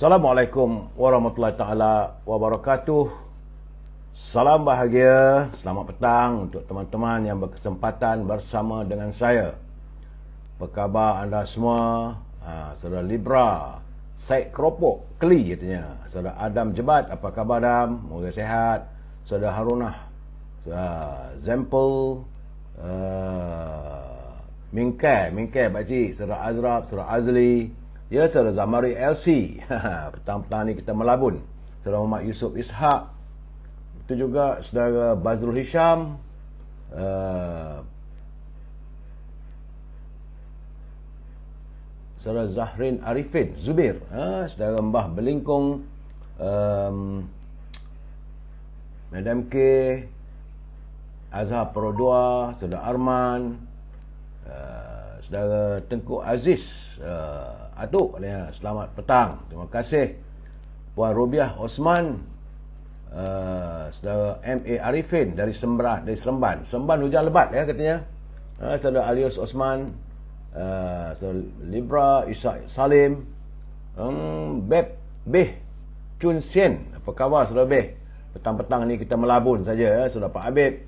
Assalamualaikum warahmatullahi taala wabarakatuh. Salam bahagia, selamat petang untuk teman-teman yang berkesempatan bersama dengan saya. Apa khabar anda semua? Saudara Libra, Syed Keropok, Keli katanya. Saudara Adam Jebat, apa khabar Adam? Moga sehat. Saudara Harunah, Zempel, Mingkai pakcik. Saudara Azrab, Saudara Azli. Ya, saudara Zamari LC. Petang-petang ni kita melabun. Saudara Muhammad Yusuf Ishak. Itu juga saudara Bazrul Hisham. Saudara Zahrin Arifin Zubir. Saudara Mbah Belingkung. Madam K. Azhar Perodua. Saudara Arman. Saudara Tengku Aziz Atuk, selamat petang. Terima kasih. Puan Robiah Osman, saudara M.A. Arifin dari Seremban. Seremban hujan lebat katanya. Saudara Alius Osman, saudara Libra Isa Salim, Beh Chun Sien. Apa khabar saudara Beh? Petang-petang ni kita melabun saja saudara Pak Habib.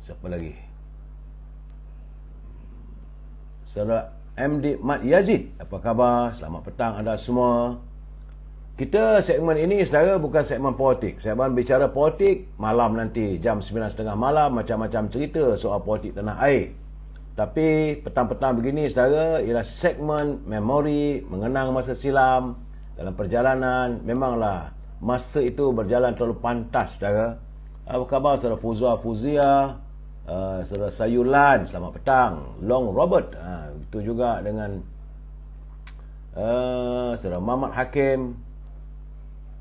Siapa lagi? Saudara MD Mat Yazid, apa khabar? Selamat petang anda semua. Kita segmen ini saudara bukan segmen politik. Segmen bicara politik malam nanti jam 9.30 malam, macam-macam cerita soal politik tanah air. Tapi petang-petang begini saudara ialah segmen memori, mengenang masa silam dalam perjalanan. Memanglah masa itu berjalan terlalu pantas saudara. Apa khabar saudara Fuzia, saudara Sayulan, selamat petang. Long Robert, itu juga dengan saudara Muhammad Hakim,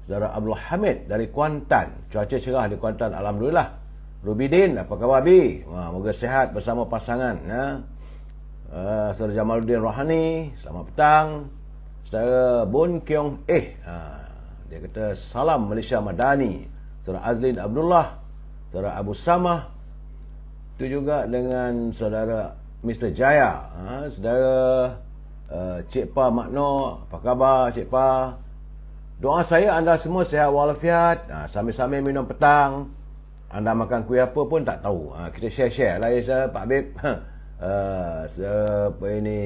saudara Abdul Hamid dari Kuantan. Cuaca cerah di Kuantan, alhamdulillah. Rubidin, apa khabar Bi? Moga sehat bersama pasangan. Saudara Jamaluddin Rohani, selamat petang. Saudara Bun Kiong dia kata salam Malaysia Madani. Saudara Azlin Abdullah, saudara Abu Samah. Itu juga dengan saudara Mr. Jaya, saudara Cik Pa Makno, apa khabar Cik Pa? Doa saya anda semua sihat walafiat, sambil-sambil minum petang. Anda makan kuih apa pun tak tahu. Kita share-share lah ya Pak Habib. Apa ini,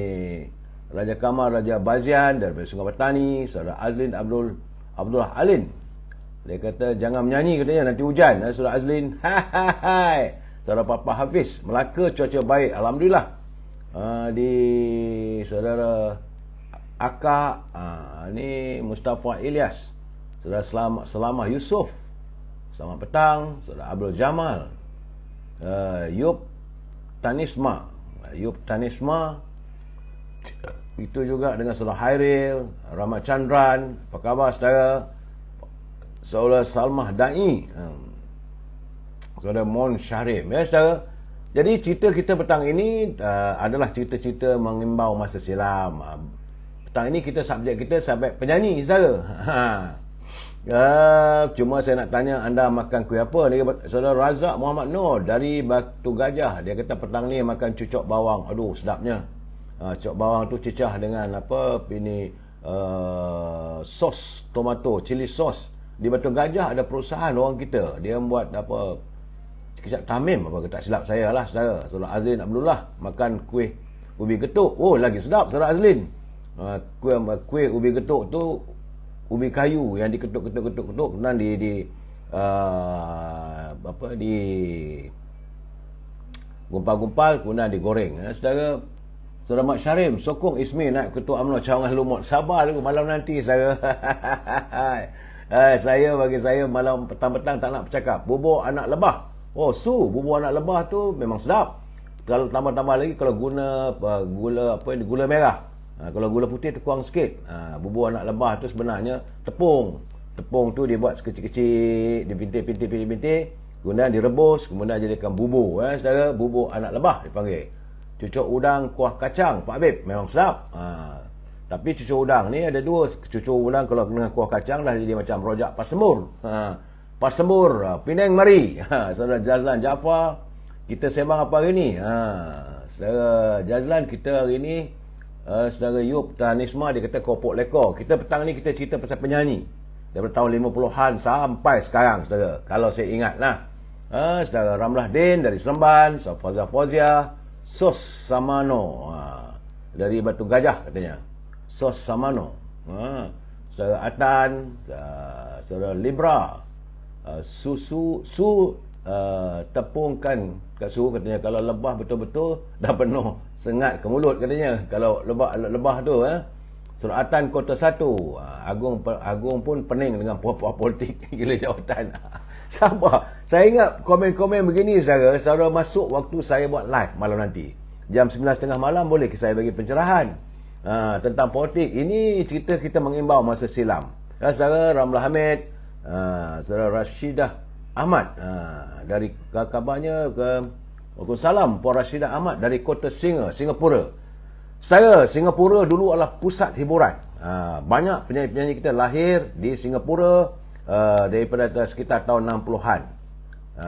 Raja Kamal, Raja Bazian dari Sungai Petani, saudara Azlin Abdullah Alin. Dia kata jangan menyanyi katanya nanti hujan. Saudara Azlin. Hai. Saudara Papa Hafiz, Melaka cuaca baik, alhamdulillah. Di saudara Akak, ni Mustafa Ilyas, saudara Selamah Yusof, selamat petang. Saudara Abdul Jamal, Yub Tanisma, itu juga dengan saudara Hairil Ramachandran. Apa khabar saudara? Saudara Salmah Da'i, saudara Mon Syahrim, ya saudara. Jadi cerita kita petang ini adalah cerita-cerita mengimbau masa silam. Petang ini subjek kita sampai penyanyi saudara. Cuma saya nak tanya anda makan kuih apa ni? Saudara Razak Muhammad Nur dari Batu Gajah, dia kata petang ni makan cucuk bawang. Aduh sedapnya. Cucuk bawang tu cecah dengan apa ini, sos tomato, chili sos. Di Batu Gajah ada perusahaan orang kita, dia buat apa, kecap tamim apa, tak silap saya lah saudara. Saudara Azlin Abdullah makan kuih ubi getuk. Oh lagi sedap saudara Azlin. Kuih ubi getuk tu ubi kayu yang diketuk-ketuk kemudian di gumpal-gumpal kemudian digoreng. Saudara Mat Syarim sokong Ismi naik Ketua UMNO Cawangan Lumut. Sabar dulu malam nanti saudara. Bagi saya malam petang-petang tak nak bercakap. Bubur anak lebah. Bubur anak lebah tu memang sedap. Kalau tambah-tambah lagi kalau guna gula merah. Kalau gula putih tu kurang sikit. Bubur anak lebah tu sebenarnya tepung. Tepung tu dibuat sekecil-kecil, dipintir-pintir, kemudian direbus, kemudian jadikan bubur. Saudara, bubur anak lebah dipanggil. Cucuk udang kuah kacang, Pak Habib, memang sedap. Tapi cucuk udang ni ada dua. Cucuk udang kalau dengan kuah kacang dah jadi macam rojak pasembur. Pasembur, Penang mari. Saudara Jazlan Jaafar, kita sembang apa hari ni? Saudara Jazlan, kita hari ni saudara Yub dan Nisma dia kata kopok lekor. Kita petang ni kita cerita pasal penyanyi daripada tahun 50-an sampai sekarang, saudara. Kalau saya ingat lah. Saudara Ramlah Din dari Seremban, Fazia Fozia, Sos Samano dari Batu Gajah katanya. Sos Samano. Saudara Atan, saudara Libra, tepungkan kat suhu katanya. Kalau lebah betul-betul dah penuh sengat ke mulut katanya. Kalau lebah tu Saudara Atan Kota 1, Agung pun pening dengan puak-puak politik gila jawatan. Sabar. Saya ingat komen-komen begini saudara masuk waktu saya buat live malam nanti. Jam 9.30 malam boleh saya bagi pencerahan tentang politik. Ini cerita kita mengimbau masa silam. Saudara Ramlah Hamid, saudara Rashidah Ahmad dari kabarnya ke Waalaikumsalam Puan Rashidah Ahmad dari Kota Singapura. Saudara, Singapura dulu adalah pusat hiburan. Banyak penyanyi-penyanyi kita lahir di Singapura daripada sekitar tahun 60-an.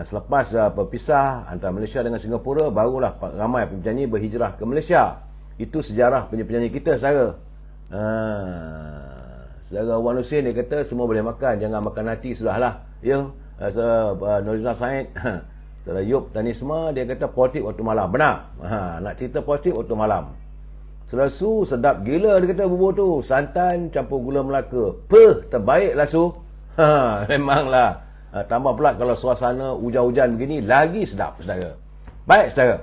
Selepas berpisah antara Malaysia dengan Singapura, barulah ramai penyanyi berhijrah ke Malaysia. Itu sejarah penyanyi-penyanyi kita, saudara. Saudara Wan Hussein dia kata semua boleh makan, jangan makan hati sudahlah. Ya, saudara Norizal Said, saudara Yub dan Nisma dia kata politik waktu malam. Benar. Nak cerita politik waktu malam. Saudara Su sedap gila dia kata bubur tu, santan campur gula Melaka. Terbaiklah Su. Memanglah. Tambah pula kalau suasana hujan-hujan begini lagi sedap, saudara. Baik, saudara.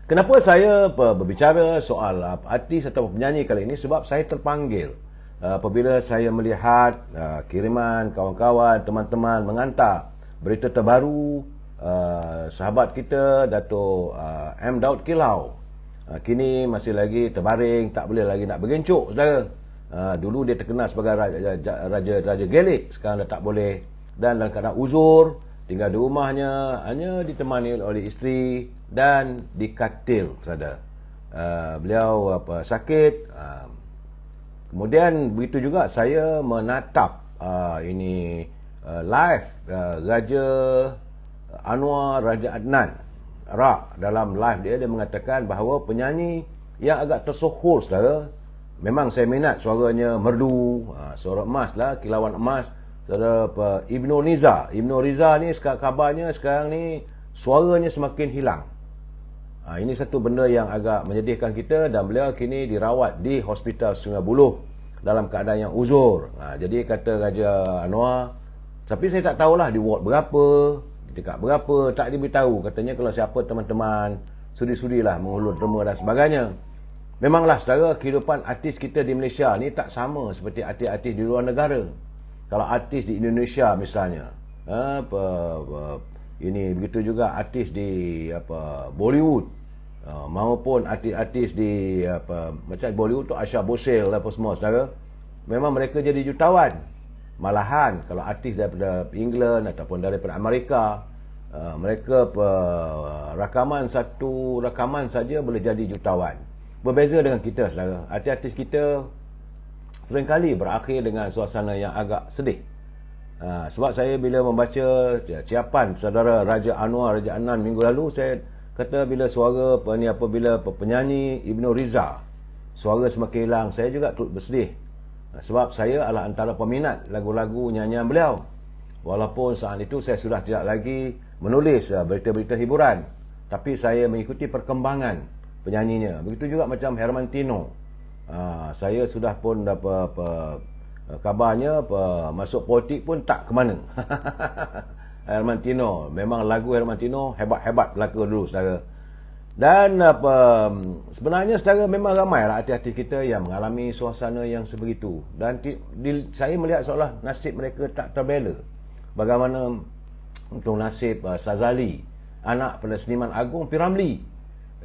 Kenapa saya berbicara soal artis atau penyanyi kali ini? Sebab saya terpanggil apabila saya melihat kiriman kawan-kawan, teman-teman mengantar berita terbaru sahabat kita Dato' M. Daud Kilau kini masih lagi terbaring, tak boleh lagi nak bergencuk, saudara. Dulu dia terkenal sebagai Raja Gelik, sekarang dah tak boleh. Dan dalam keadaan uzur, tinggal di rumahnya, hanya ditemani oleh isteri dan dikatil, saudara. Beliau sakit. Kemudian begitu juga saya menatap ini live Raja Anwar Raja Adnan Rak. Dalam live dia mengatakan bahawa penyanyi yang agak tersohor, saudara, memang saya minat suaranya merdu, suara emas lah, kilauan emas. Saudara Ibnu Riza ni kabarnya sekarang ni suaranya semakin hilang. Ini satu benda yang agak menyedihkan kita, dan beliau kini dirawat di Hospital Sungai Buloh dalam keadaan yang uzur. Jadi kata Raja Anwar, tapi saya tak tahulah di ward berapa, di tingkat berapa, tak diberitahu. Katanya kalau siapa teman-teman sudi-sudilah mengulur derma dan sebagainya. Memanglah saudara, kehidupan artis kita di Malaysia ni tak sama seperti artis-artis di luar negara. Kalau artis di Indonesia misalnya, ini begitu juga artis di Bollywood, maupun artis-artis di macam Bollywood tu Asha Bosel apa semua, saudara. Memang mereka jadi jutawan. Malahan kalau artis daripada England ataupun daripada Amerika, mereka satu rakaman saja boleh jadi jutawan. Berbeza dengan kita, saudara. Artis-artis kita seringkali berakhir dengan suasana yang agak sedih. Sebab saya bila membaca ciapan saudara Raja Anwar Raja Adnan minggu lalu, saya kata bila suara apabila penyanyi Ibnu Riza suara semakin hilang, saya juga turut bersedih. Sebab saya adalah antara peminat lagu-lagu nyanyian beliau. Walaupun saat itu saya sudah tidak lagi menulis berita-berita hiburan, tapi saya mengikuti perkembangan penyanyinya. Begitu juga macam Herman Tino. Saya sudah pun dapat kabarnya masuk politik pun tak ke mana. Herman Tino, memang lagu Herman Tino hebat-hebat belaka dulu, saudara. Dan sebenarnya, saudara, memang ramailah artis-artis kita yang mengalami suasana yang sebegitu. Dan saya melihat seolah nasib mereka tak terbela. Bagaimana untuk nasib Sazali, anak pada seniman agung P. Ramlee,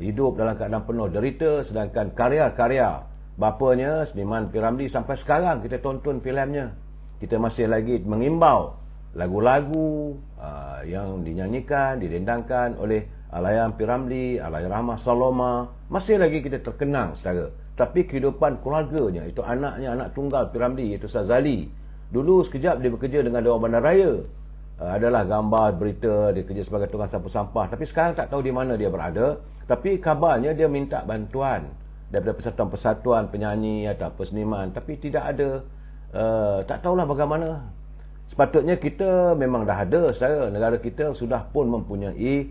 hidup dalam keadaan penuh derita, sedangkan karya-karya bapanya seniman P. Ramlee sampai sekarang kita tonton filmnya. Kita masih lagi mengimbau lagu-lagu yang dinyanyikan, didendangkan oleh Alayam P. Ramlee, Allahyarhamah Saloma, masih lagi kita terkenang, saudara. Tapi kehidupan keluarganya, itu anaknya, anak tunggal P. Ramlee, iaitu Sazali, dulu sekejap dia bekerja dengan Dewan Bandaraya. adalah gambar berita dia kerja sebagai tukang sapu sampah, tapi sekarang tak tahu di mana dia berada. Tapi kabarnya dia minta bantuan daripada persatuan-persatuan penyanyi atau peseniman, tapi tidak ada, tak tahulah bagaimana. Sepatutnya kita memang dah ada, saudara, negara kita sudah pun mempunyai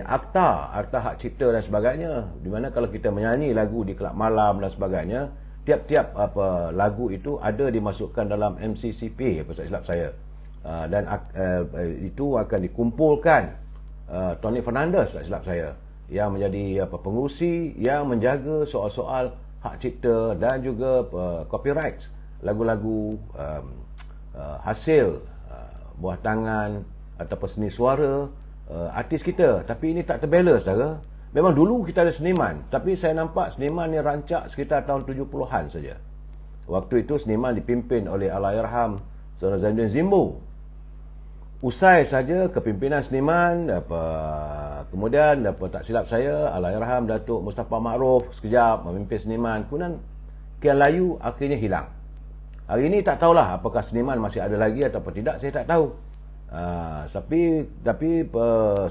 akta hak cipta dan sebagainya, di mana kalau kita menyanyi lagu di kelab malam dan sebagainya, tiap-tiap lagu itu ada dimasukkan dalam MCCP apa tak silap saya, dan itu akan dikumpulkan. Tony Fernandez tak silap saya yang menjadi pengurusi yang menjaga soal-soal hak cipta dan juga copyright lagu-lagu hasil buah tangan ataupun seni suara artis kita. Tapi ini tak terbela, saudara. Memang dulu kita ada seniman, tapi saya nampak seniman ni rancak sekitar tahun 70-an saja. Waktu itu seniman dipimpin oleh Allahyarham Saudara Zainuddin Zimbo. Usai saja kepimpinan seniman, kemudian tak silap saya, Allahyarham Datuk Mustafa Ma'ruf sekejap memimpin seniman, kemudian Kian Layu akhirnya hilang. Hari ini tak tahulah apakah seniman masih ada lagi atau tidak, saya tak tahu. Tapi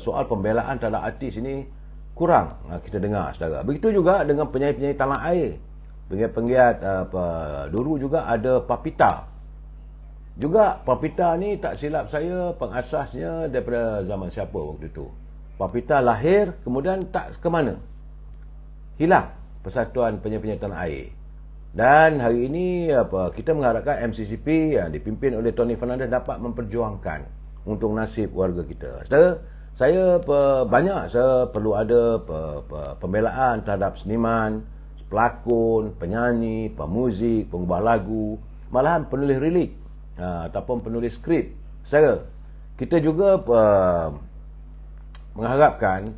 soal pembelaan terhadap artis ini kurang kita dengar, saudara. Begitu juga dengan penyanyi-penyanyi tanah air. Penggiat-penggiat dulu juga ada Papita. Juga Papita ni tak silap saya pengasasnya daripada zaman siapa waktu itu. Papita lahir kemudian tak ke mana. Hilang Persatuan Penyanyi-penyanyi Tanah Air. Dan hari ini kita mengharapkan MCCP yang dipimpin oleh Tony Fernandez dapat memperjuangkan untuk nasib warga kita. Saudara, saya perlu ada pembelaan terhadap seniman, pelakon, penyanyi, pemuzik, pengubah lagu, malahan penulis lirik ataupun penulis skrip. Saudara, kita juga mengharapkan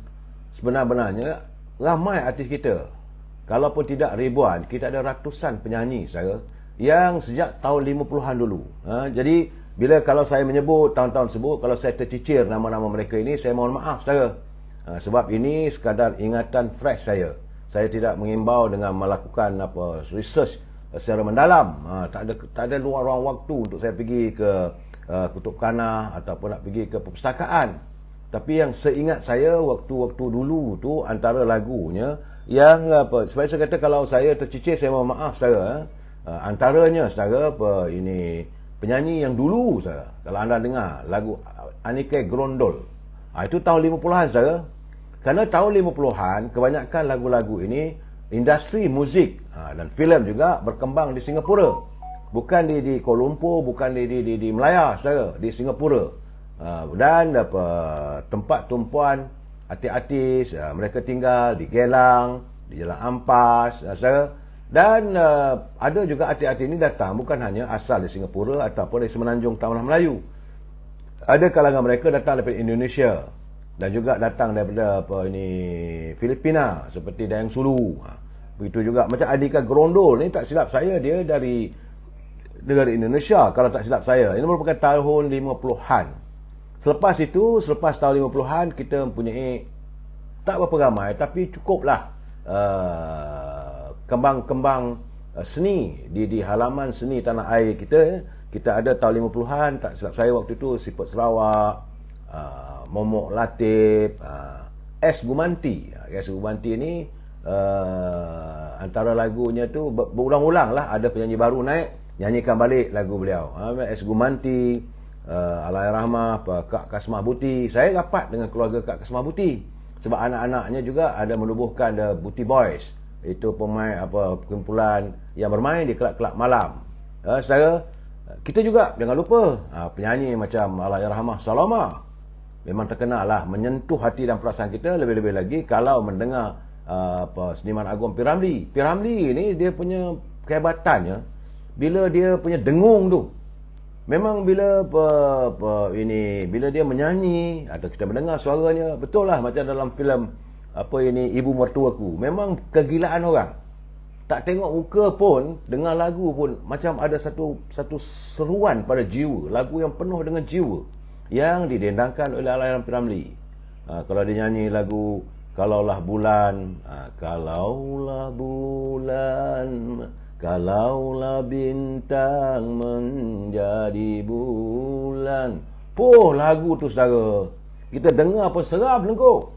sebenar-benarnya ramai artis kita. Kalaupun tidak ribuan, kita ada ratusan penyanyi, saudara, yang sejak tahun 50-an dulu. Jadi, kalau saya menyebut tahun-tahun tersebut, kalau saya tercicir nama-nama mereka ini, saya mohon maaf, saudara. Sebab ini sekadar ingatan fresh saya. Saya tidak mengimbau dengan melakukan research secara mendalam. Tak ada ruang waktu untuk saya pergi ke Kutub Kanah ataupun nak pergi ke perpustakaan. Tapi yang seingat saya waktu-waktu dulu tu antara lagunya yang sebab saya kata kalau saya tercicir saya mohon maaf, saudara. Antaranya, saudara, ini penyanyi yang dulu, saudara, kalau anda dengar lagu Anike Grondol, itu tahun 50-an, saudara. Kerana tahun 50-an kebanyakan lagu-lagu ini industri muzik dan filem juga berkembang di Singapura, bukan di Kuala Lumpur, bukan di Melaya, saudara, di Singapura. Dan tempat tumpuan artis-artis mereka tinggal di Gelang, di Jalan Ampas, saudara. Dan ada juga artis-artis ini datang bukan hanya asal di Singapura ataupun di Semenanjung Tanah Melayu. Ada kalangan mereka datang daripada Indonesia dan juga datang daripada Filipina seperti Dayang Sulu. Begitu juga macam Andika Grondol ni, tak silap saya dia dari negara Indonesia kalau tak silap saya. Ini merupakan tahun 50-an. Selepas tahun 50-an kita mempunyai tak berapa ramai tapi cukuplah kembang-kembang seni di halaman seni tanah air kita. Kita ada tahun 50-an, tak silap saya waktu itu Siput Sarawak, Momok Latif, S. Gumanti. S. Gumanti ni antara lagunya tu berulang-ulang lah, ada penyanyi baru naik nyanyikan balik lagu beliau. S. Gumanti, Allahyarham Kak Kasmah Buti. Saya rapat dengan keluarga Kak Kasmah Buti sebab anak-anaknya juga ada menubuhkan The Buti Boys. Itu pemain kumpulan yang bermain di kelab-kelab malam. Saudara, kita juga jangan lupa penyanyi macam Allahyarham Saloma. Memang terkenal lah, menyentuh hati dan perasaan kita. Lebih-lebih lagi kalau mendengar seniman agung P. Ramlee. P. Ramlee ni dia punya kehebatannya bila dia punya dengung tu. Memang bila dia menyanyi atau kita mendengar suaranya, betul lah macam dalam filem Ibu Mertuaku. Memang kegilaan orang. Tak tengok muka pun, dengar lagu pun macam ada satu seruan pada jiwa, lagu yang penuh dengan jiwa yang didendangkan oleh Allahyarham P. Ramlee. Kalau dia nyanyi lagu Kalaulah Bulan, kalaulah bulan, kalaulah bintang menjadi bulan, Lagu tu saudara, kita dengar apa seram lengkuk.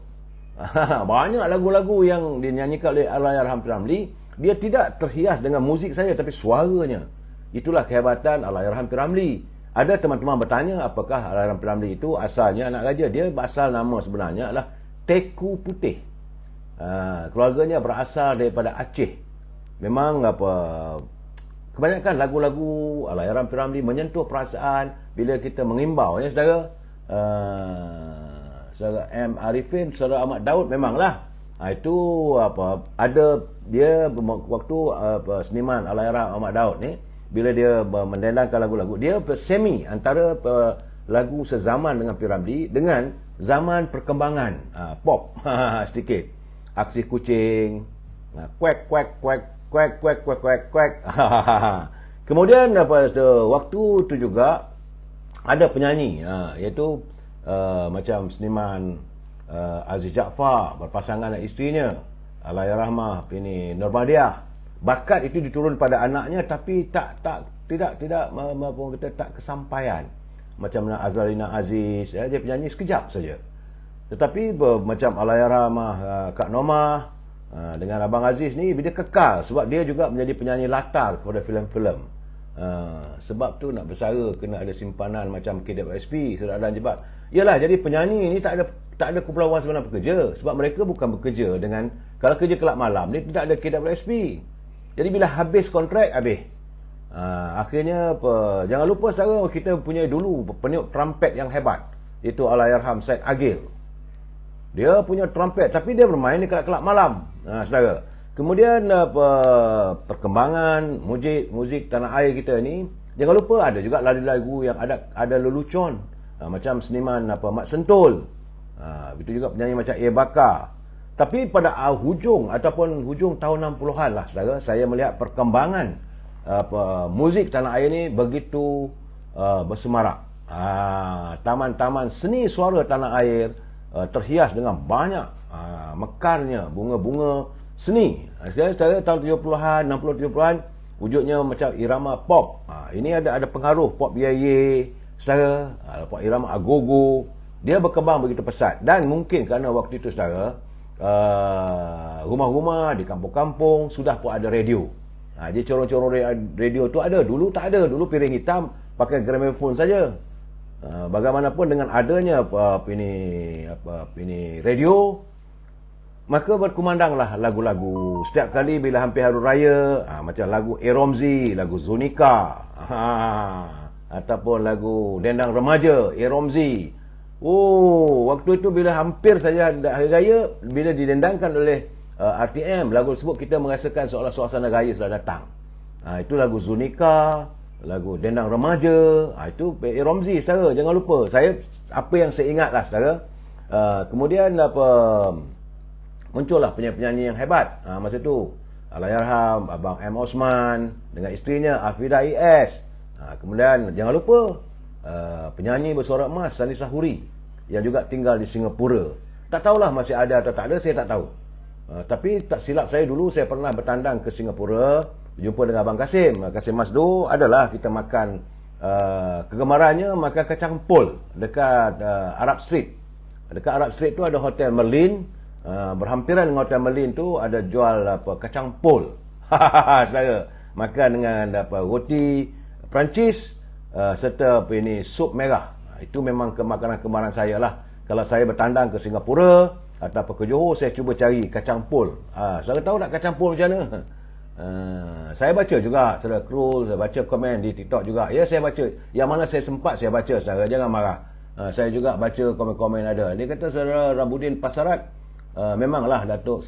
Banyak lagu-lagu yang dinyanyikan oleh Allahyarham P. Ramlee, dia tidak terhias dengan muzik saja, tapi suaranya. Itulah kehebatan Allahyarham P. Ramlee. Ada teman-teman bertanya apakah Allahyarham P. Ramlee itu asalnya anak raja. Dia asal nama sebenarnya adalah Teku Putih. Keluarganya berasal daripada Aceh. Memang kebanyakan lagu-lagu Allahyarham P. Ramlee menyentuh perasaan bila kita mengimbau, ya saudara. Saudara M. Arifin, saudara Ahmad Daud, memanglah itu ada dia waktu seniman Allahyarham Ahmad Daud ni, bila dia mendendangkan lagu-lagu, dia semi antara lagu sezaman dengan P. Ramlee dengan zaman perkembangan pop sedikit. Aksi kucing, kuek kuek kuek kuek kuek kuek kuek kuek. Kemudian waktu tu juga ada penyanyi, iaitu macam seniman Aziz Jaafar berpasangan dengan isterinya Allahyarham ini Norbadiah. Bakat itu diturun pada anaknya, tapi tidak tak kesampaian. Macam Azalina Aziz, dia penyanyi sekejap saja. Tetapi macam Allahyarham Kak Norma dengan Abang Aziz ni, dia kekal sebab dia juga menjadi penyanyi latar kepada filem-filem. Sebab tu nak bersara kena ada simpanan macam KWSP, Surat dan Jebat. Yalah, jadi penyanyi ni tak ada kumpulan sebenar bekerja, sebab mereka bukan bekerja dengan, kalau kerja kelab malam ni tidak ada KWSP. Jadi bila habis kontrak, habis. Akhirnya jangan lupa saudara, kita punya dulu peniup trumpet yang hebat, iaitu Allahyarham Syed Agil. Dia punya trumpet, tapi dia bermain di kelab-kelab malam, saudara. Kemudian perkembangan muzik tanah air kita ni, jangan lupa ada juga lagu-lagu yang ada lelucon, macam seniman Mat Sentul, itu juga penyanyi macam A. Bakar. Tapi pada hujung tahun 60-an lah saudara, saya melihat perkembangan muzik tanah air ni begitu bersemarak. Taman-taman seni suara tanah air terhias dengan banyak mekarnya bunga-bunga seni. Sekarang tahun 70-an, 60-70-an, wujudnya macam irama pop. Ini ada pengaruh pop Ye, saudara, pop irama agogo. Dia berkembang begitu pesat, dan mungkin kerana waktu itu saudara, rumah-rumah di kampung-kampung sudah pun ada radio. Jadi corong-corong radio tu ada, dulu tak ada. Dulu piring hitam, pakai gramophone saja. Bagaimanapun dengan adanya radio, maka berkumandanglah lagu-lagu. Setiap kali bila hampir hari raya, macam lagu A. Romzi, lagu Zunika, ataupun lagu Dendang Remaja A. Romzi. Waktu itu bila hampir saja hari raya, bila didendangkan oleh RTM lagu tersebut, kita merasakan seolah suasana raya sudah datang. Itu lagu Zunika, lagu Dendang Remaja, itu A. Romzi, saudara. Jangan lupa. Apa yang saya ingatlah, saudara. Kemudian muncullah penyanyi-penyanyi yang hebat masa itu. Allahyarham Abang M. Osman dengan isterinya Afidah IS. Kemudian jangan lupa penyanyi bersuara emas Sani Sahuri yang juga tinggal di Singapura. Tak tahulah masih ada atau tak ada, saya tak tahu. Tapi tak silap saya, dulu saya pernah bertandang ke Singapura, berjumpa dengan Abang Kasim Masdo. Adalah kita makan, kegemarannya makan kacang pol dekat Arab Street. Dekat Arab Street tu ada Hotel Merlin. Berhampiran dengan Hotel Merlin tu ada jual kacang pol. Saudara, makan dengan roti Perancis serta sup merah. Itu memang kemakanan kegemaran saya lah. Kalau saya bertandang ke Singapura atau ke Johor, saya cuba cari kacang pol. Saudara tahu tak kacang pol macam mana? Saya baca juga, saudara Krul, saya baca komen di TikTok juga. Ya, saya baca. Yang mana saya sempat saya baca, saudara. Jangan marah. Saya juga baca komen-komen ada. Dia kata saudara Rabudin Pasarat, memanglah Datuk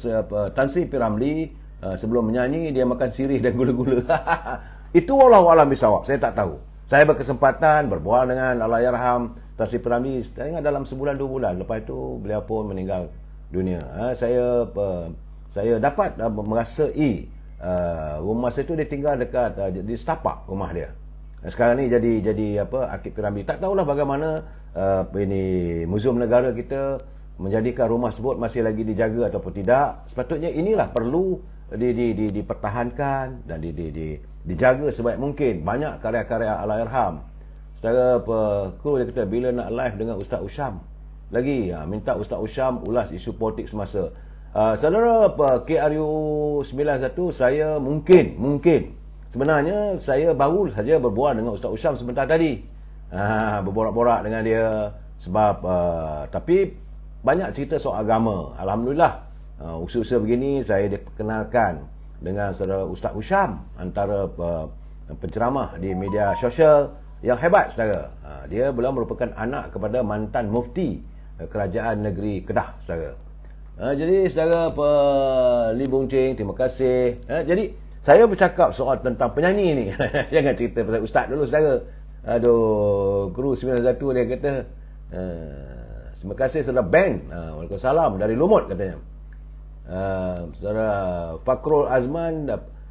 Tan Sri P. Ramlee sebelum menyanyi dia makan sirih dan gula-gula. Itu wallahualam bisawab, saya tak tahu. Saya berkesempatan berbual dengan Allahyarham Tan Sri P. Ramlee, saya ingat dalam sebulan 2 bulan. Lepas itu beliau pun meninggal dunia. Saya dapat merasai rumah saya tu, dia tinggal dekat di setapak rumah dia. Sekarang ni jadi Akib P. Ramlee. Tak tahulah bagaimana Muzium Negara kita menjadikan rumah tersebut masih lagi dijaga ataupun tidak. Sepatutnya inilah perlu dipertahankan dan dijaga sebaik mungkin. Banyak karya-karya Allahyarham. Saudara kru dia kata bila nak live dengan Ustaz Usham lagi, minta Ustaz Usham ulas isu politik semasa. Saudara KRU 91, saya mungkin sebenarnya saya baru saja berbual dengan Ustaz Usham sebentar tadi, berborak-borak dengan dia sebab tapi banyak cerita soal agama. Alhamdulillah, usaha-usaha begini saya diperkenalkan dengan saudara Ustaz Usham, antara penceramah di media sosial yang hebat, saudara. Dia beliau merupakan anak kepada mantan mufti kerajaan negeri Kedah, saudara. Jadi saudara Li Bung Ching, terima kasih. Jadi saya bercakap soal tentang penyanyi ni. Jangan cerita pasal ustaz dulu, saudara. Aduh, kru 91 dia kata, terima kasih saudara Ben. Waalaikumsalam dari Lumut katanya. Saudara Fakrul Azman,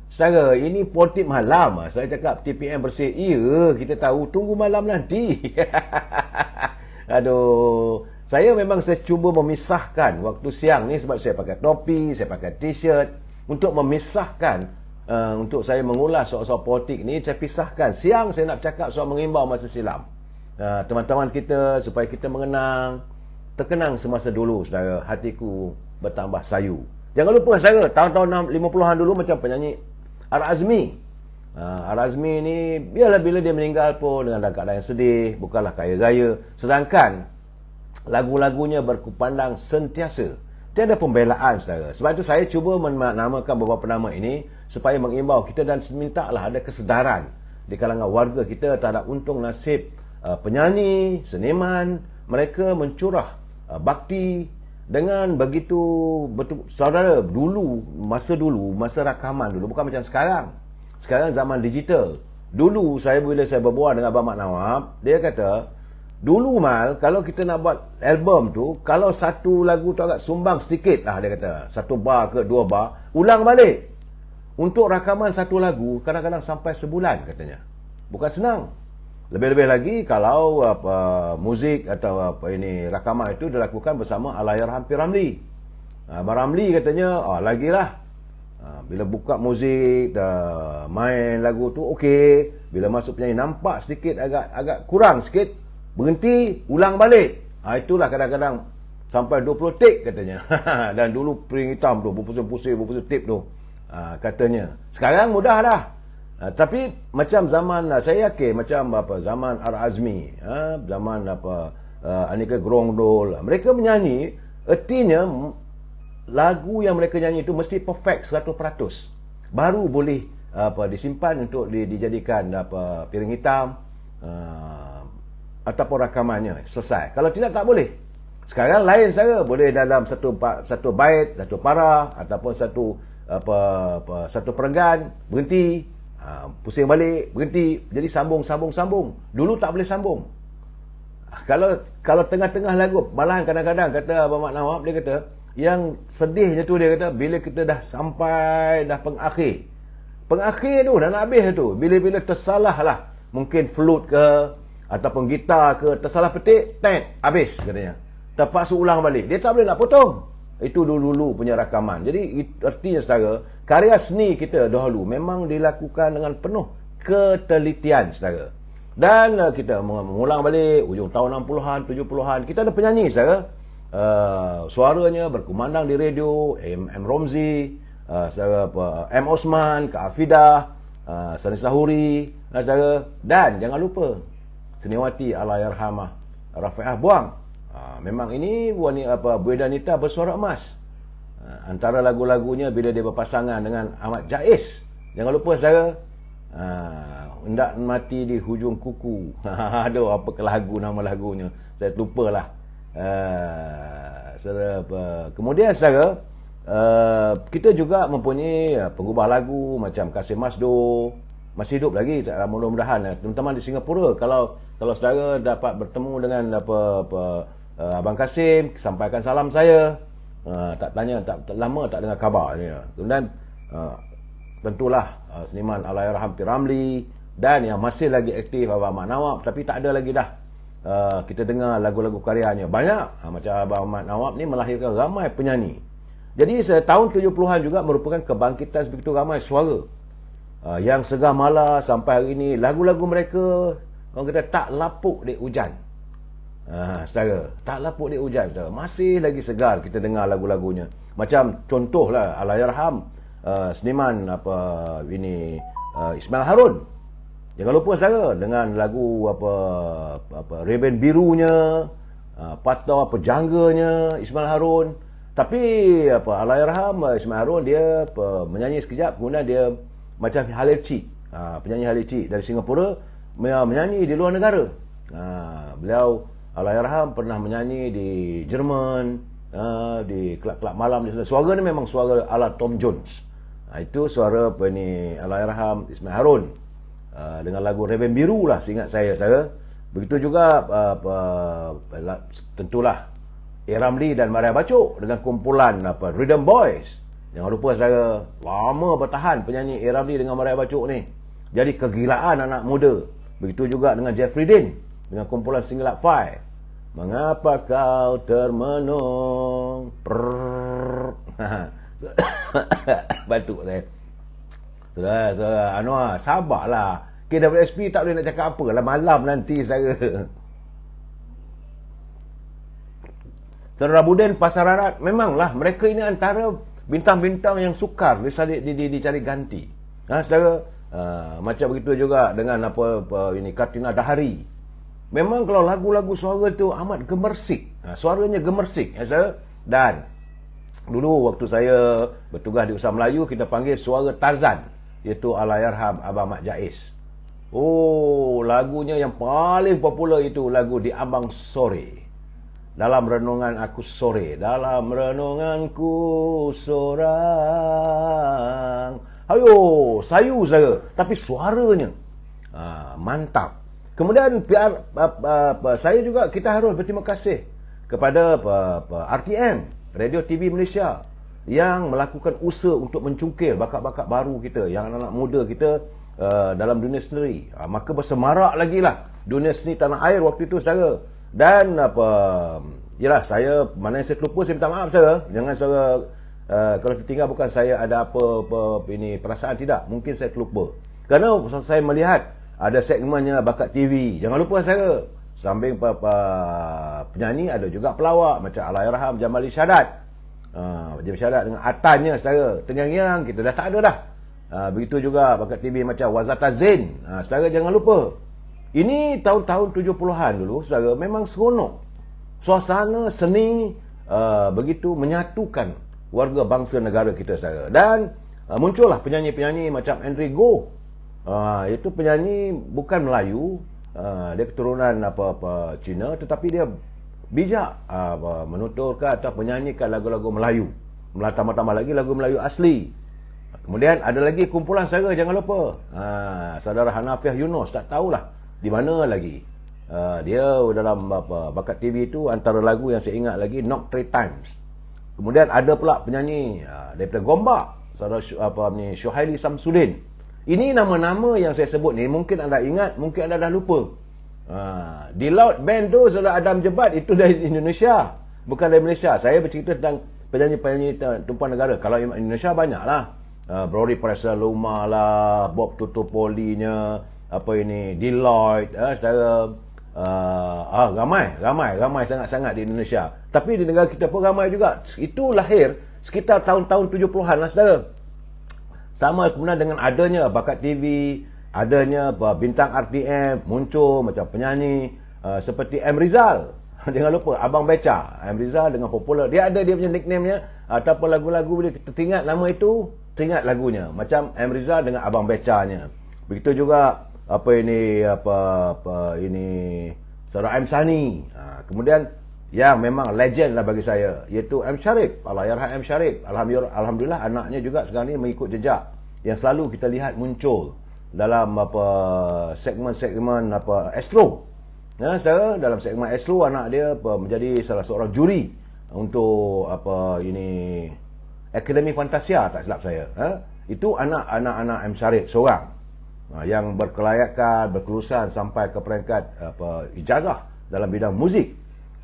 saudara ini politik malam. Saya cakap TPM bersih. Ya, kita tahu, tunggu malam nanti. Aduh, saya memang saya cuba memisahkan waktu siang ni sebab saya pakai topi, saya pakai t-shirt untuk memisahkan, untuk saya mengulas soal-soal politik ni. Saya pisahkan. Siang saya nak cakap soal mengimbau masa silam, teman-teman kita, supaya kita terkenang semasa dulu, saudara. Hatiku bertambah sayu. Jangan lupa, saudara, tahun-tahun 50-an dulu macam penyanyi Ar-Azmi. Ar-Azmi ni biarlah bila dia meninggal pun dengan keadaan yang sedih, bukanlah kaya-raya, sedangkan lagu-lagunya berkumandang sentiasa. Tiada pembelaan, saudara. Sebab itu saya cuba menamakan beberapa nama ini supaya mengimbau kita dan mintalah ada kesedaran di kalangan warga kita terhadap untung nasib penyanyi, seniman. Mereka mencurah bakti dengan begitu betul, saudara. Masa rakaman dulu bukan macam sekarang. Sekarang zaman digital. Dulu bila saya berbual dengan Abang Mat Nawab, dia kata dulu Mal, kalau kita nak buat album tu, kalau satu lagu tu agak sumbang sedikit lah, dia kata 1 bar ke 2 bar, ulang balik. Untuk rakaman satu lagu kadang-kadang sampai sebulan katanya. Bukan senang. Lebih-lebih lagi kalau muzik atau rakaman itu dilakukan bersama Allahyarham P. Ramlee. Abang Ramlee katanya, lagilah, bila buka muzik, main lagu tu okey, bila masuk penyanyi nampak sedikit agak kurang sikit, berhenti, ulang balik. Itulah kadang-kadang sampai 20 take katanya. Dan dulu piring hitam tu berpusing-pusing tape tu, katanya. Sekarang mudah dah. Tapi macam zaman, saya yakin macam zaman Ar-Azmi, zaman Anika Grongdol, mereka menyanyi, ertinya lagu yang mereka nyanyi itu mesti perfect 100%. Baru boleh disimpan untuk dijadikan piring hitam, ataupun rakamannya selesai. Kalau tidak, tak boleh. Sekarang lain, saudara. Boleh dalam satu bait, satu para, ataupun satu perenggan, berhenti, pusing balik, berhenti, jadi sambung. Dulu tak boleh sambung. Kalau tengah-tengah lagu, malahan kadang-kadang kata Abang Mat Nawab, dia kata yang sedihnya tu, dia kata bila kita dah sampai pengakhir tu, dah nak habis tu, bila tersalah lah, mungkin flute ke ataupun gitar ke, tersalah petik, habis katanya, terpaksa ulang balik. Dia tak boleh nak potong. Itu dulu punya rakaman. Jadi artinya, saudara, karya seni kita dahulu memang dilakukan dengan penuh ketelitian, saudara. Dan kita mengulang balik ujung tahun 60-an, 70-an, kita ada penyanyi, saudara, suaranya berkumandang di radio, M. Romzi, M. Osman, Kak Afidah, Sani Sahuri, saudara. Dan jangan lupa Seniwati Allahyarhamah Rafi'ah Buang. Memang ini Bu Edanita bersuara emas. Antara lagu-lagunya bila dia berpasangan dengan Ahmad Jais. Jangan lupa, saudara, hendak mati di hujung kuku. Aduh, apakah nama lagunya, saya lupalah. Kemudian, saudara, kita juga mempunyai pengubah lagu macam Kasim Masdo, masih hidup lagi, mudah-mudahan. Teman-teman di Singapura, kalau saudara dapat bertemu dengan Abang Kasim, sampaikan salam saya. Tak tanya, tak lama tak dengar khabar ni. Kemudian tentulah seniman Allahyarham P. Ramlee, dan yang masih lagi aktif Abang Mat Nawab, tapi tak ada lagi dah kita dengar lagu-lagu karyanya. Banyak macam Abang Mat Nawab ni melahirkan ramai penyanyi. Jadi tahun 70-an juga merupakan kebangkitan begitu ramai suara yang Segah Mala sampai hari ini. Lagu-lagu mereka orang kata tak lapuk di hujan. Saudara, tak lapuk di hujan, saudara. Masih lagi segar kita dengar lagu-lagunya. Macam contohlah Allahyarham seniman Ismail Harun. Jangan lupa saudara dengan lagu Reben Birunya, Patau Jangganya Ismail Harun. Tapi Allahyarham Ismail Harun dia menyanyi sekejap, kemudian dia macam Halepci, penyanyi Halepci dari Singapura menyanyi di luar negara. Beliau Allahyarham pernah menyanyi di Jerman, di kelab-kelab malam di sana. Suara ni memang suara ala Tom Jones. Itu suara Allahyarham Ismail Harun dengan lagu Reben Biru lah, seingat saya, saudara. Begitu juga tentulah A. Ramli dan Maria Bacok dengan kumpulan Rhythm Boys. Jangan lupa, saudara, lama bertahan penyanyi A. Ramli dengan Maria Bacok ni. Jadi kegilaan anak muda. Begitu juga dengan Jeffrey Dean dengan kumpulan Singlak Five. Mengapa kau termenung? Batuk saya. Saudara Anwar, sabarlah. KWSP tak boleh nak cakap apa lah malam nanti, saya. Saudara Budin Pasaran, memanglah mereka ini antara bintang-bintang yang sukar dicari ganti. Saudara, macam begitu juga dengan Katrina Dahari. Memang kalau lagu-lagu suara tu amat gemersik. Suaranya gemersik, saudara. Dan dulu waktu saya bertugas di Usaha Melayu, kita panggil suara Tarzan, iaitu Allahyarham Abang Mat Jais. Lagunya yang paling popular itu lagu Di Ambang Sore. Dalam renungan aku sore, dalam renunganku sorang. Ayo, sayu saya, tapi suaranya mantap. Kemudian saya juga, kita harus berterima kasih kepada RTM, Radio TV Malaysia, yang melakukan usaha untuk mencungkil bakat-bakat baru kita, yang anak-anak muda kita dalam dunia seni. Maka bersemarak lagi lah dunia seni tanah air waktu itu, saudara. Dan yalah, saya, mana yang saya terlupa, saya minta maaf, saudara. Jangan saudara, kalau tertinggal bukan saya ada perasaan, tidak. Mungkin saya terlupa. Kerana saya melihat ada segmennya bakat TV. Jangan lupa, saudara, samping penyanyi ada juga pelawak macam Allahyarham Jamali Syadat. Jamali Syadat dengan Atannya, saudara. Terngiang-ngiang kita dah tak ada dah. Begitu juga bakat TV macam Wazata Zain. Saudara jangan lupa. Ini tahun-tahun 70-an dulu, saudara, memang seronok. Suasana seni begitu menyatukan warga bangsa negara kita, saudara. Dan muncullah penyanyi-penyanyi macam Andre Goh. Itu penyanyi bukan Melayu, dia keturunan Cina, tetapi dia bijak menuturkan atau menyanyikan lagu-lagu Melayu. Tambah-tambah lagi lagu Melayu asli. Kemudian ada lagi kumpulan, saudara, jangan lupa. Saudara Hanafiah Yunus, tak tahulah di mana lagi. Dia dalam bakat TV itu, antara lagu yang saya ingat lagi, Knock 3 Times. Kemudian ada pula penyanyi daripada Gombak, saudara Syuhaili Samsudin. Ini nama-nama yang saya sebut ni, mungkin anda ingat, mungkin anda dah lupa. Di Loud Band tu, saudara Adam Jebat, itu dari Indonesia, bukan dari Malaysia. Saya bercerita tentang penyanyi-penyanyi tumpuan negara. Kalau Indonesia banyaklah, Brody Presa Luma lah, Bob Tutupolinya, Deloitte, saudara. Ramai sangat-sangat di Indonesia. Tapi di negara kita pun ramai juga. Itu lahir sekitar tahun-tahun 70-an lah, saudara. Sama kemudian dengan adanya bakat TV, adanya bintang RTM muncul macam penyanyi seperti M. Rizal. Jangan lupa Abang Beca. M. Rizal dengan popular, dia ada dia punya nickname-nya, ataupun lagu-lagu bila kita teringat nama itu, teringat lagunya. Macam M. Rizal dengan Abang Beca-nya. Begitu juga Saudara M. Sani. Kemudian yang memang legend lah bagi saya, iaitu M. Sharif, Allahyarham M. Sharif. Alhamdulillah anaknya juga sekarang ni mengikut jejak yang selalu kita lihat muncul dalam segmen-segmen Astro. Saudara, dalam segmen Astro, anak dia menjadi salah seorang juri untuk Akademi Fantasia, tak silap saya. Itu anak-anak M. Sharif seorang yang berkelayakan, berkelulusan sampai ke peringkat ijazah dalam bidang muzik.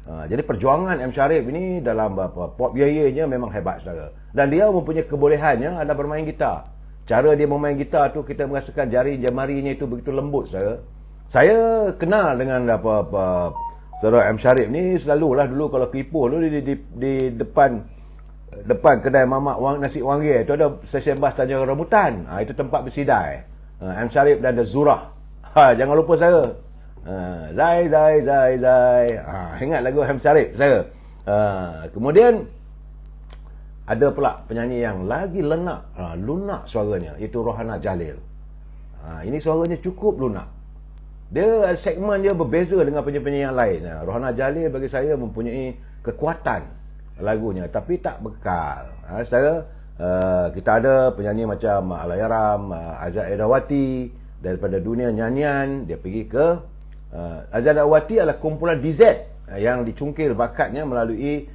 Jadi perjuangan M. Sharif ini dalam pop yeye-nya memang hebat, saudara. Dan dia mempunyai kebolehannya ada bermain gitar. Cara dia bermain gitar tu, kita merasakan jari-jemarinya itu begitu lembut, saudara. Saya kenal dengan saudara M. Sharif ni, selalulah dulu kalau Ipoh dulu di depan kedai mamak nasi wangi tu ada stesen bas Tanjung Rambutan. Itu tempat bersidai. M. Sharif dan The Zurah. Jangan lupa saya. Zai. Ingat lagu M. Sharif saya. Kemudian ada pula penyanyi yang lagi lunak suaranya, itu Rohana Jalil. Ini suaranya cukup lunak. Dia segmen dia berbeza dengan penyanyi-penyanyi yang lain. Rohana Jalil bagi saya mempunyai kekuatan lagunya, tapi tak bekal. Secara kita ada penyanyi macam Allahyarham Azad Edawati, daripada dunia nyanyian dia pergi ke Azad Edawati adalah kumpulan DZ yang dicungkil bakatnya melalui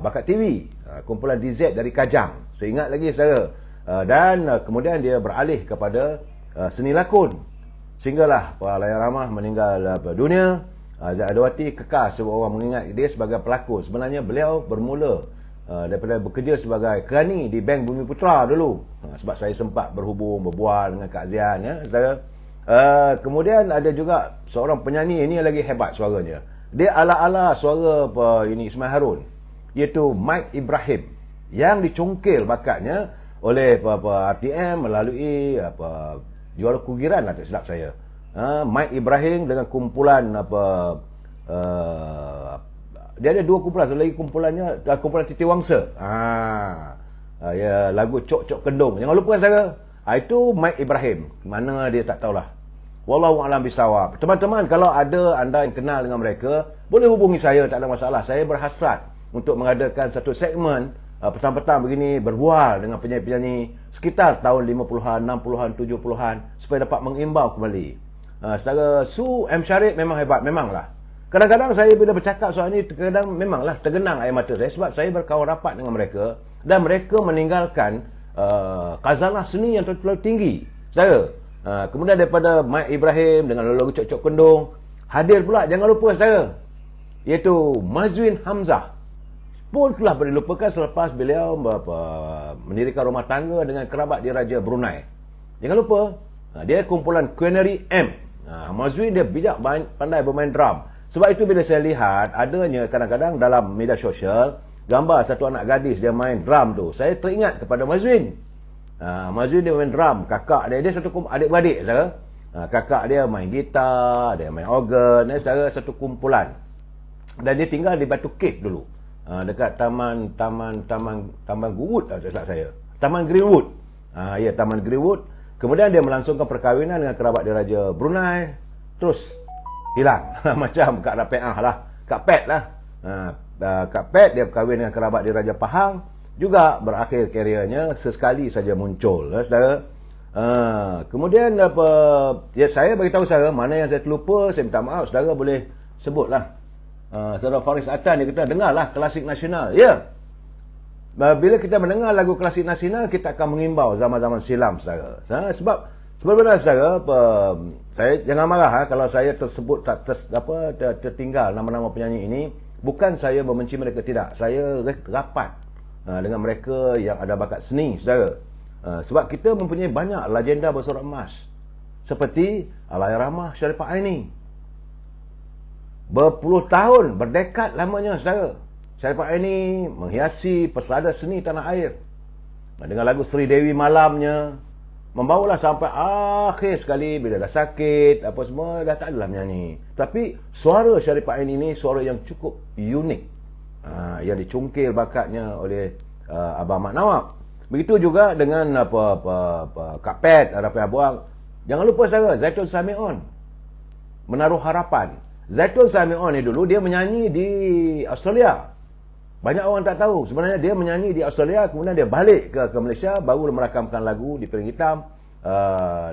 bakat TV, kumpulan DZ dari Kajang, saya ingat lagi saya. Dan kemudian dia beralih kepada seni lakon, sehinggalah Allahyarham meninggal dunia. Azad Edawati kekal sebab orang mengingat dia sebagai pelakon. Sebenarnya beliau bermula daripada bekerja sebagai kerani di Bank Bumi Putra dulu. Sebab saya sempat berbual dengan Kak Zian, ya, saya. Kemudian ada juga seorang penyanyi, ini lagi hebat suaranya. Dia ala-ala suara ini Ismail Harun, iaitu Mike Ibrahim, yang dicungkil bakatnya oleh RTM melalui Juara Kugiran lah, tak silap saya. Mike Ibrahim dengan kumpulan dia ada dua kumpulan, satu lagi kumpulan Titi Wangsa. Ya, lagu Cok Kendung, jangan lupa saya. Itu Mike Ibrahim. Mana dia tak tahulah. Wallahu a'lam bisawab. Teman-teman, kalau ada anda yang kenal dengan mereka, boleh hubungi saya, tak ada masalah. Saya berhasrat untuk mengadakan satu segmen petang-petang begini, berbual dengan penyanyi-penyanyi sekitar tahun 50-an, 60-an, 70-an, supaya dapat mengimbau kembali. Secara M. Sharif memang hebat, memanglah. Kadang-kadang saya bila bercakap soal ini, kadang memanglah tergenang air mata saya, sebab saya berkawan rapat dengan mereka, dan mereka meninggalkan khazanah seni yang terlalu tinggi. Saya kemudian daripada Mike Ibrahim dengan lagu Cok Kendung, hadir pula, jangan lupa saya, iaitu Mazwin Hamzah, pun telah dilupakan selepas beliau mendirikan rumah tangga dengan kerabat diraja Brunei. Jangan lupa, dia kumpulan Queenery M. Mazwin dia bijak, pandai bermain drum. Sebab itu bila saya lihat adanya kadang-kadang dalam media sosial gambar satu anak gadis dia main drum tu, saya teringat kepada Mazwin. Mazwin dia main drum, kakak dia satu adik-beradik saudara. Kakak dia main gitar, dia main organ, saudara, satu kumpulan. Dan dia tinggal di Batu Cave dulu. Dekat Taman Greenwood, tak saya. Taman Greenwood. Ya, Taman Greenwood. Kemudian dia melangsungkan perkahwinan dengan kerabat diraja Brunei. Terus hilang. Macam Kak Rapiah lah, Kak Pet lah. Kak Pet dia berkahwin dengan kerabat diraja Pahang, juga berakhir karirnya sesekali saja muncul, saudara. Kemudian ya, saya bagi tahu saudara mana yang saya terlupa, saya minta maaf, saudara boleh sebutlah. Saudara Faris Atan dia kata, dengarlah klasik nasional. Ya. Bila kita mendengar lagu klasik nasional, kita akan mengimbau zaman-zaman silam, saudara. Sebab sebenarnya saudara, saya jangan marah kalau saya tersebut tertinggal nama-nama penyanyi ini. Bukan saya membenci mereka, tidak. Saya rapat dengan mereka yang ada bakat seni, saudara. Sebab kita mempunyai banyak legenda bersurat emas, seperti Allahyarham Sharifah Aini. Berpuluh tahun, berdekad lamanya, saudara. Sharifah Aini menghiasi pesada seni tanah air dengan lagu Sri Dewi Malamnya, membawalah sampai akhir sekali bila dah sakit apa semua, dah tak adalah menyanyi. Tapi suara Sharifah Aini ini suara yang cukup unik, yang dicungkil bakatnya oleh Abang Mat Nawab. Begitu juga dengan Kak Pet, Rapiah Buang. Jangan lupa saudara, Zaitun Samion, Menaruh Harapan. Zaitun Samion ni dulu dia menyanyi di Australia. Banyak orang tak tahu, sebenarnya dia menyanyi di Australia, kemudian dia balik ke Malaysia, baru merakamkan lagu di Piring Hitam,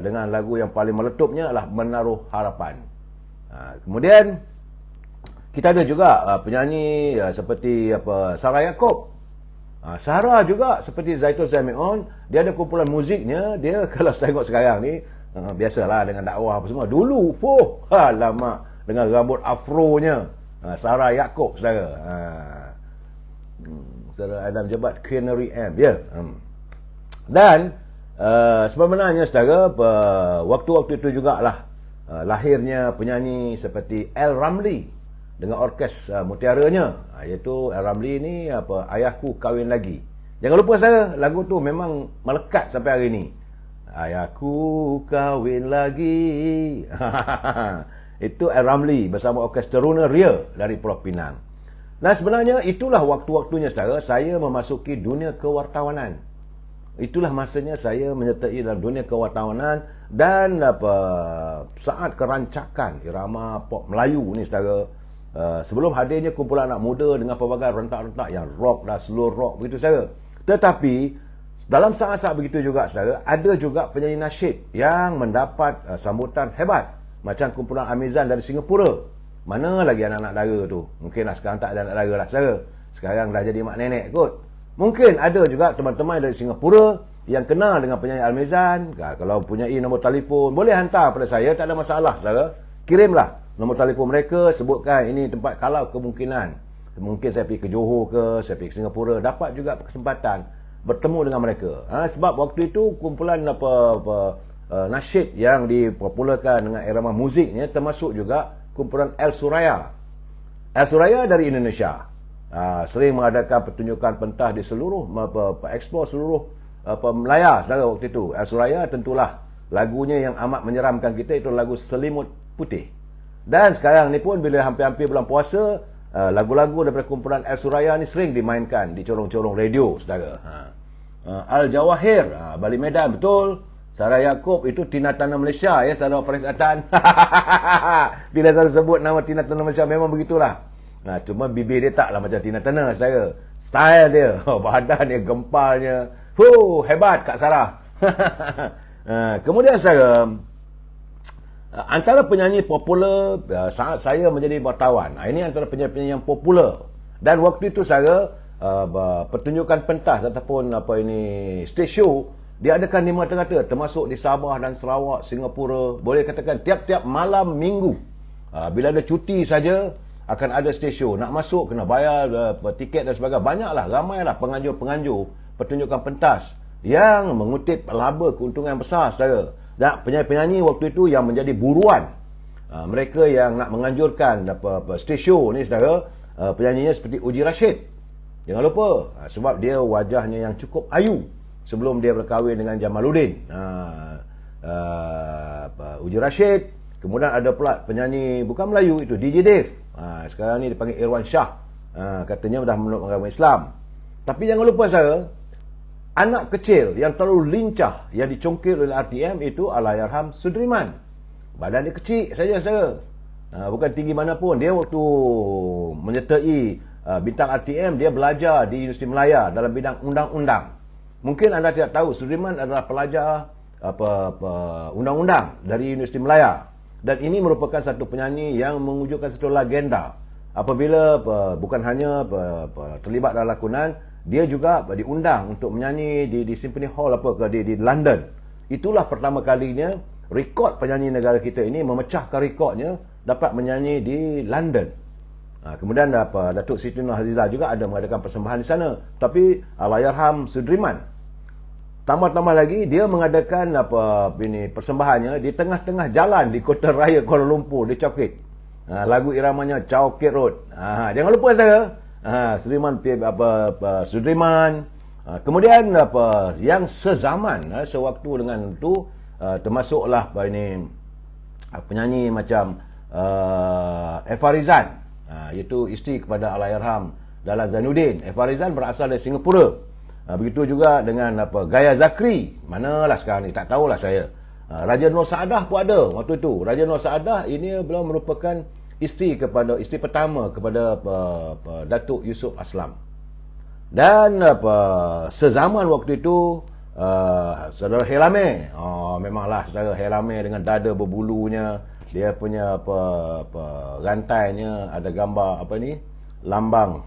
dengan lagu yang paling meletupnya adalah Menaruh Harapan. Kemudian kita ada juga penyanyi seperti Sarah Yaakob. Sarah juga seperti Zaitun Samion, dia ada kumpulan muziknya. Dia kalau saya tengok sekarang ni, biasalah dengan dakwah apa semua. Dulu, lama dengan rambut afronya, Sarah Yaakob, saudara. Saudara Adam Jebat, Queenery M, ya. Dan sebenarnya saudara, waktu-waktu itu jugalah lahirnya penyanyi seperti L. Ramli dengan orkes mutiaranya, iaitu L. Ramli ni Ayahku Kahwin Lagi. Jangan lupa saya, lagu tu memang melekat sampai hari ni. Ayahku kahwin lagi. Itu L. Ramli bersama orkes Teruna Ria dari Pulau Pinang. Nah, sebenarnya itulah waktu-waktunya saudara saya memasuki dunia kewartawanan. Itulah masanya saya menyertai dalam dunia kewartawanan dan saat kerancakan irama pop Melayu ni saudara. Sebelum hadirnya kumpulan anak muda dengan pelbagai rentak-rentak yang rock dan slow rock begitu saudara. Tetapi dalam saat-saat begitu juga saudara, ada juga penyanyi nasyid yang mendapat sambutan hebat. Macam kumpulan Amizan dari Singapura. Mana lagi anak-anak dara tu? Mungkinlah sekarang tak ada anak dara lah saudara. Sekarang dah jadi mak nenek kot. Mungkin ada juga teman-teman dari Singapura yang kenal dengan penyanyi Amizan. Kalau punyai nombor telefon, boleh hantar pada saya, tak ada masalah saudara. Kirimlah nombor telefon mereka, sebutkan ini tempat kalau kemungkinan. Mungkin saya pergi ke Johor ke, saya pergi ke Singapura, dapat juga kesempatan bertemu dengan mereka. Sebab waktu itu kumpulan nasyid yang dipopularkan dengan irama muzik ni termasuk juga kumpulan El Suraya. El Suraya dari Indonesia. Sering mengadakan pertunjukan pentas di seluruh eksplor seluruh Melaya saudara waktu itu. El Suraya tentulah lagunya yang amat menyeramkan kita itu lagu Selimut Putih. Dan sekarang ni pun bila hampir-hampir bulan puasa, lagu-lagu daripada kumpulan El Suraya ni sering dimainkan di corong-corong radio saudara. Al Jawahir, Bali Medan, betul. Sarah Yaakob itu Tina Turner Malaysia ya saudara Faris Atan. Bila saya sebut nama Tina Turner Malaysia memang begitulah. Cuma bibir dia taklah macam Tina Turner saudara. Style dia, badan dia, gempalnya. Hebat Kak Sarah. Kemudian saudara, antara penyanyi popular saat saya menjadi wartawan. Ini antara penyanyi yang popular. Dan waktu itu saudara, pertunjukan pentas ataupun stage show diadakan di mata-mata, termasuk di Sabah dan Sarawak, Singapura. Boleh katakan tiap-tiap malam minggu. Bila ada cuti saja akan ada stage show. Nak masuk kena bayar tiket dan sebagainya. Banyaklah, ramailah penganjur-penganjur pertunjukan pentas yang mengutip laba keuntungan besar saudara. Dan penyanyi-penyanyi waktu itu yang menjadi buruan, mereka yang nak menganjurkan stage show ni saudara, penyanyinya seperti Uji Rashid. Jangan lupa, sebab dia wajahnya yang cukup ayu sebelum dia berkahwin dengan Jamaluddin. Uji Rashid. Kemudian ada pula penyanyi bukan Melayu itu, DJ Dave. Sekarang ni dipanggil Irwan Shah. Katanya dah memeluk agama Islam. Tapi jangan lupa saya, anak kecil yang terlalu lincah yang dicongkil oleh RTM itu Allahyarham Sudriman. Badan dia kecil saja saudara. Bukan tinggi mana pun. Dia waktu menyertai bintang RTM, dia belajar di Universiti Melaya dalam bidang undang-undang. Mungkin anda tidak tahu, Sudriman adalah pelajar undang-undang dari Universiti Melaya. Dan ini merupakan satu penyanyi yang mewujudkan satu legenda. Apabila bukan hanya terlibat dalam lakonan, dia juga diundang untuk menyanyi di Symphony Hall di London. Itulah pertama kalinya rekod penyanyi negara kita ini memecahkan rekodnya dapat menyanyi di London. Kemudian Datuk Siti Nurhaliza juga ada mengadakan persembahan di sana. Tapi Allahyarham Sudriman tambah-tambah lagi dia mengadakan persembahannya di tengah-tengah jalan di Kota Raya Kuala Lumpur di Chowkit. Lagu iramanya Chowkit Road. Jangan lupa saudara. Sudriman. Kemudian yang sezaman sewaktu dengan itu termasuklah penyanyi macam Efarizan, iaitu isteri kepada Allahyarham Dahlan Zainuddin. Efarizan berasal dari Singapura. Begitu juga dengan Gaya Zakri. Manalah sekarang ni, tak tahulah saya. Raja Nur Saadah pun ada waktu itu. Raja Nur Saadah ini beliau merupakan isteri pertama kepada Datuk Yusof Aslam. Dan sezaman waktu itu saudara Helame. Memanglah saudara Helame dengan dada berbulunya, dia punya rantainya ada gambar lambang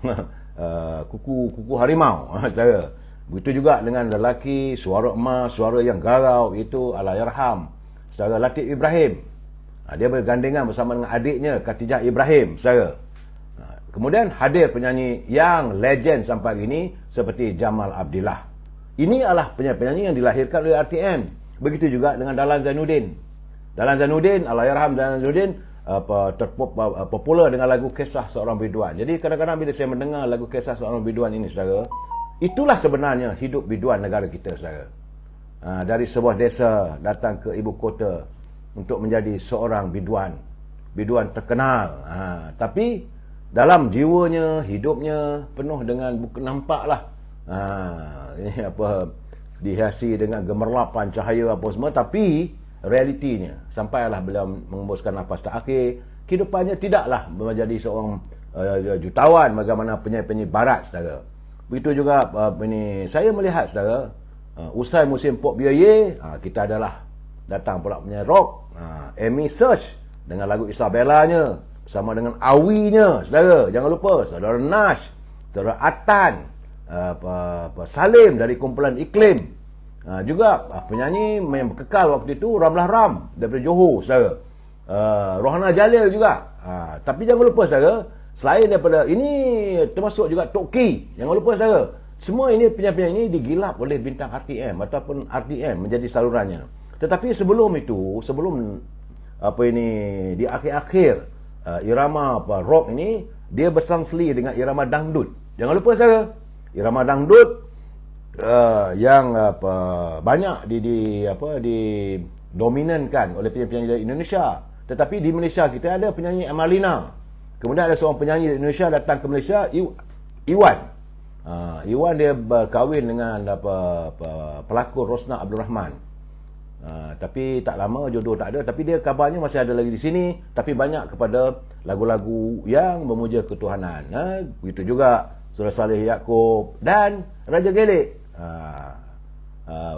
kuku harimau saudara. Begitu juga dengan lelaki suara emas, suara yang garau, itu Allahyarham saudara Latif Ibrahim. Dia bergandengan bersama dengan adiknya Khatijah Ibrahim saudara. Kemudian hadir penyanyi yang legend sampai hari ini seperti Jamal Abdillah. Ini adalah penyanyi yang dilahirkan oleh RTM. Begitu juga dengan Dahlan Zainuddin. Dahlan Zainuddin, Allahyarham Dahlan Zainuddin popular dengan lagu Kisah Seorang Biduan. Jadi kadang-kadang bila saya mendengar lagu Kisah Seorang Biduan ini, saudara, itulah sebenarnya hidup biduan negara kita, saudara. Dari sebuah desa datang ke ibu kota untuk menjadi seorang biduan terkenal. Tapi dalam jiwanya, hidupnya penuh dengan nampaklah ini dihiasi dengan gemerlapan cahaya apa semua, tapi realitinya sampailah beliau mengembuskan nafas terakhir, kehidupannya tidaklah menjadi seorang jutawan bagaimana penyanyi-penyanyi barat, saudara. Begitu juga ini saya melihat, saudara, usai musim pop biaya, kita adalah datang pula penyanyi rock, Amy Search dengan lagu Isabella-nya bersama dengan Awinya, saudara. Jangan lupa saudara Nash, saudara Atan, Salim dari kumpulan Iklim. Juga penyanyi yang berkekal waktu itu Ramlah Ram daripada Johor, saudara. Rohana Jalil juga. Tapi jangan lupa, saudara, selain daripada ini termasuk juga Tok Ki. Jangan lupa, saudara, semua ini penyanyi-penyanyi ini digilap oleh bintang RTM ataupun RTM menjadi salurannya. Tetapi sebelum itu, di akhir-akhir irama rock ini, dia berselang-seli dengan irama dangdut. Jangan lupa, saudara, irama dangdut yang banyak didominankan oleh penyanyi-penyanyi dari Indonesia. Tetapi di Malaysia kita ada penyanyi Amalina. Kemudian ada seorang penyanyi dari Indonesia datang ke Malaysia, Iwan. Iwan dia berkahwin dengan pelakon Rosna Abdul Rahman. Tapi tak lama jodoh tak ada, tapi dia kabarnya masih ada lagi di sini, tapi banyak kepada lagu-lagu yang memuja ketuhanan. Begitu juga Saudara Saleh Yaakob dan Raja Gelik.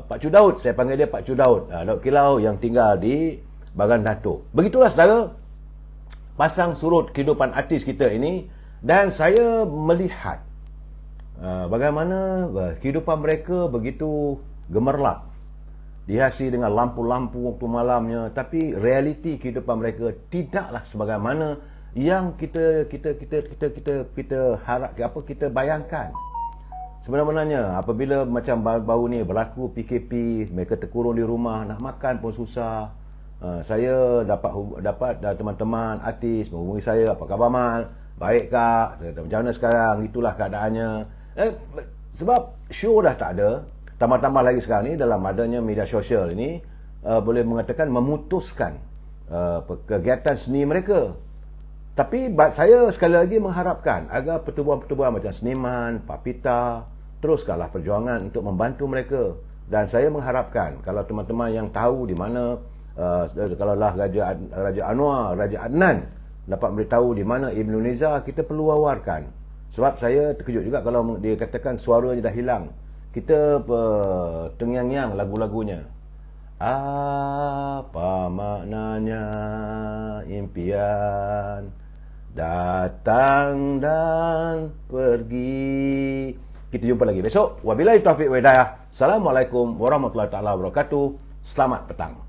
Pak Cu Daud, saya panggil dia Pak Cu Daud, Daud Kilau yang tinggal di Bagan Datuk. Begitulah, saudara, pasang surut kehidupan artis kita ini. Dan saya melihat bagaimana kehidupan mereka begitu gemerlap, dihiasi dengan lampu-lampu waktu malamnya, tapi realiti kehidupan mereka tidaklah sebagaimana yang kita harap, kita bayangkan. Sebenarnya apabila macam baru ni berlaku PKP, mereka terkurung di rumah, nak makan pun susah. Saya dapat teman-teman artis menghubungi saya, apa khabar Mal? Baik kak, saya kata, macam mana sekarang? Itulah keadaannya. Sebab show dah tak ada, tambah-tambah lagi sekarang ni dalam adanya media sosial ini, boleh mengatakan memutuskan kegiatan seni mereka. Tapi saya sekali lagi mengharapkan agar pertubuhan-pertubuhan macam seniman, Pak Pita, teruskanlah perjuangan untuk membantu mereka. Dan saya mengharapkan kalau teman-teman yang tahu di mana, kalaulah Raja Anwar, Raja Adnan dapat beritahu di mana Ibnu Niza, kita perlu wawarkan. Sebab saya terkejut juga kalau dia katakan suaranya dah hilang. Kita tengyang-yang lagu-lagunya. Apa maknanya impian datang dan pergi. Kita jumpa lagi besok. Wabillahi taufiq wa hidayah. Assalamualaikum warahmatullahi taala wabarakatuh. Selamat petang.